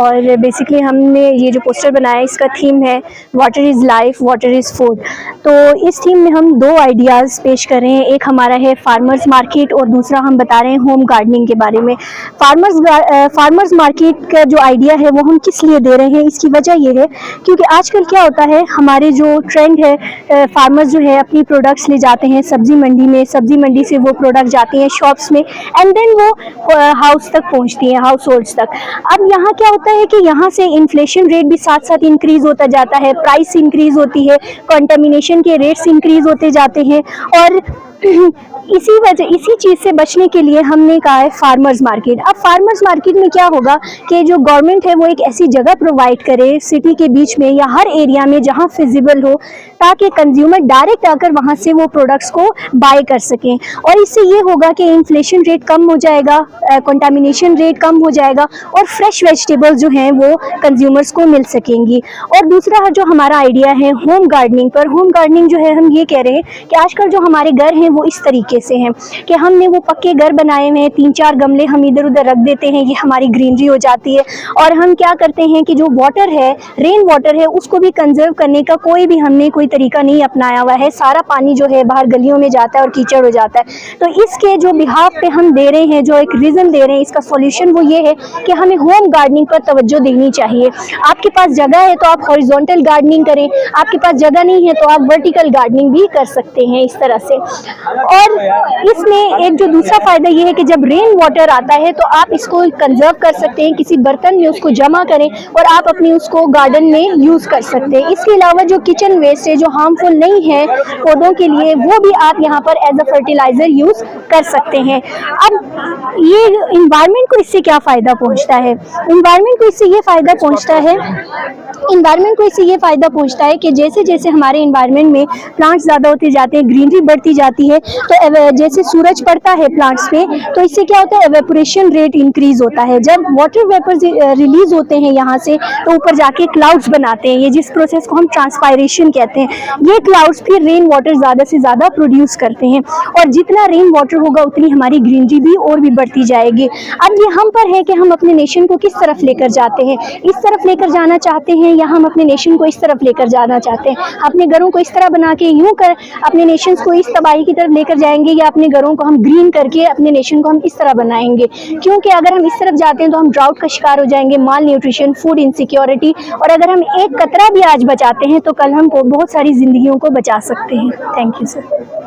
और बेसिकली हमने ये जो पोस्टर बनाया है इसका थीम है water is life, water is food. तो इस थीम में हम दो आइडियाज़ पेश कर रहे हैं, एक हमारा है फार्मर्स मार्केट और दूसरा हम बता रहे हैं होम गार्डनिंग के बारे में। फार्मर्स मार्केट का जो आइडिया है वो हम किस लिए दे रहे हैं, इसकी वजह ये है क्योंकि आजकल क्या होता है, हमारे जो ट्रेंड है, फार्मर्स जो है अपनी प्रोडक्ट्स ले जाते हैं सब्जी मंडी में, सब्जी मंडी से वो प्रोडक्ट जाते हैं शॉप्स में एंड देन वो हाउस तक पहुंचती हैं, हाउस होल्ड्स तक। अब यहाँ क्या होता है कि यहाँ से इन्फ्लेशन रेट भी साथ साथ इंक्रीज होता जाता है, प्राइस इंक्रीज होती है, कंटामिनेशन के रेट्स इंक्रीज होते जाते हैं और इसी चीज़ से बचने के लिए हमने कहा है फार्मर्स मार्केट। अब फार्मर्स मार्केट में क्या होगा कि जो गवर्नमेंट है वो एक ऐसी जगह प्रोवाइड करे सिटी के बीच में या हर एरिया में जहां फिजिबल हो, ताकि कंज्यूमर डायरेक्ट आकर वहां से वो प्रोडक्ट्स को बाय कर सकें। और इससे ये होगा कि इन्फ्लेशन रेट कम हो जाएगा, कंटामिनेशन रेट कम हो जाएगा और फ्रेश वेजिटेबल्स जो हैं वो कंज्यूमर्स को मिल सकेंगी। और दूसरा जो हमारा आइडिया है होम गार्डनिंग पर, होम गार्डनिंग जो है हम ये कह रहे हैं कि आजकल जो हमारे घर हैं वो इस तरीके से हैं कि हमने वो पक्के घर बनाए हुए हैं, 3-4 गमले हम इधर उधर रख देते हैं, ये हमारी ग्रीनरी हो जाती है। और हम क्या करते हैं कि जो वाटर है, रेन वाटर है, उसको भी कंजर्व करने का हमने कोई तरीका नहीं अपनाया हुआ है। सारा पानी जो है बाहर गलियों में जाता है और कीचड़ हो जाता है। तो इसके जो बिहाफ पे हम दे रहे हैं, जो एक रीज़न दे रहे हैं, इसका सॉल्यूशन वो ये है कि हमें होम गार्डनिंग पर तवज्जो देनी चाहिए। आपके पास जगह है तो आप हॉरिजॉन्टल गार्डनिंग करें, आपके पास जगह नहीं है तो आप वर्टिकल गार्डनिंग भी कर सकते हैं इस तरह से। और इसमें एक जो दूसरा फायदा ये है कि जब रेन वाटर आता है तो आप इसको कंजर्व कर सकते हैं, किसी बर्तन में उसको जमा करें और आप अपनी उसको गार्डन में यूज कर सकते हैं। इसके अलावा जो किचन वेस्ट है जो हार्मफुल नहीं है पौधों के लिए, वो भी आप यहाँ पर एज अ फर्टिलाइजर यूज कर सकते हैं। अब ये इन्वायरमेंट को इससे क्या फायदा पहुँचता है, इन्वायरमेंट को इससे ये फायदा पहुँचता है कि जैसे जैसे हमारे इन्वायरमेंट में प्लांट्स ज़्यादा होते जाते हैं, ग्रीनरी बढ़ती जाती है, तो जैसे सूरज पड़ता है प्लांट्स पे तो इससे क्या होता है, एवेपोरेशन रेट इंक्रीज होता है। जब वाटर वेपर्स रिलीज होते हैं यहाँ से तो ऊपर जाके क्लाउड्स बनाते हैं, ये जिस प्रोसेस को हम ट्रांसपायरेशन कहते हैं। ये क्लाउड्स फिर रेन वाटर ज़्यादा से ज़्यादा प्रोड्यूस करते हैं और जितना रेन वाटर होगा उतनी हमारी ग्रीनरी भी और भी बढ़ती जाएगी। अब ये हम पर है कि हम अपने नेशन को किस तरफ लेकर जाते हैं, इस तरफ लेकर जाना चाहते हैं या हम अपने नेशन को इस तरफ लेकर जाना चाहते हैं। अपने घरों को इस तरह बना के यूं कर अपने नेशन को इस तबाही की तरफ लेकर जाएंगे या अपने घरों को हम ग्रीन करके अपने नेशन को हम इस तरह बनाएंगे। क्योंकि अगर हम इस तरफ जाते हैं तो हम ड्राउट का शिकार हो जाएंगे, माल न्यूट्रिशन, फूड इनसिक्योरिटी, और अगर हम एक कतरा भी आज बचाते हैं तो कल हम बहुत सारी जिंदगियों को बचा सकते हैं। Thank you sir.